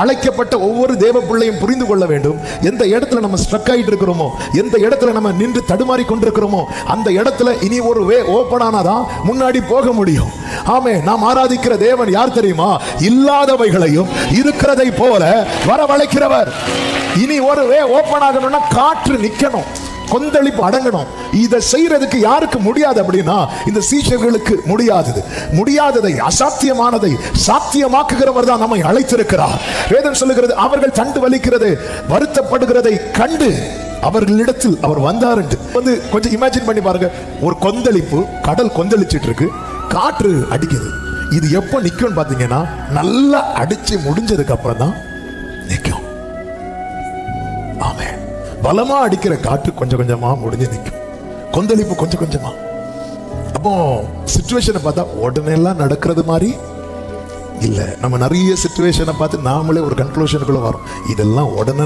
அழைக்கப்பட்ட ஒவ்வொரு தேவ பிள்ளையும் புரிந்து கொள்ள வேண்டும். எந்த இடத்துல நம்ம ஸ்ட்ரக் ஆகிட்டு இருக்கிறோமோ, எந்த இடத்துல நம்ம நின்று தடுமாறி கொண்டிருக்கிறோமோ, அந்த இடத்துல இனி ஒரு வே ஓபன் ஆனாதான் முன்னாடி போக முடியும். ஆமே. நாம் ஆராதிக்கிற தேவன் யார் தெரியுமா? இல்லாதவைகளையும் இருக்கிறதை போல வரவழைக்கிறவர். இனி ஒரு வே ஓபன் ஆகணும்னா காற்று நிக்கணும், கொந்தளிப்பு அடங்கணும். இதை செய்யறதுக்கு யாருக்கு முடியாது அப்படின்னா இந்த சீஷர்களுக்கு முடியாததை அசாத்தியமானதை சாத்தியமாக்குகிறவர் தான் நம்மை அழைத்திருக்கிறார். வேதம் சொல்லுகிறது, அவர்கள் தண்டு வலிக்கிறது வருத்தப்படுகிறதை கண்டு அவர்களிடத்தில் அவர் வந்தார் என்று. கொஞ்சம் இமேஜின் பண்ணி பாருங்க. ஒரு கொந்தளிப்பு, கடல் கொந்தளிச்சிட்டு இருக்கு, காற்று அடிக்குது. இது எப்போ நிக்கும் பாத்தீங்கன்னா நல்லா அடிச்சு முடிஞ்சதுக்கு அப்புறம் தான் நிக்கும். ஆமென். பலமா அடிக்கிற காற்று கொஞ்சம் கொஞ்சமா முடிஞ்சு நிற்கும், கொந்தளிப்பு கொஞ்சம் கொஞ்சமா. அப்போ சிச்சுவேஷனை பார்த்தா உடனே எல்லாம் நடக்கிறது மாதிரி இல்ல. நம்ம நிறைய சிச்சுவேஷனை பார்த்து நாமளே ஒரு கன்க்ளூஷனுக்குள்ள வரோம், இதெல்லாம் உடனே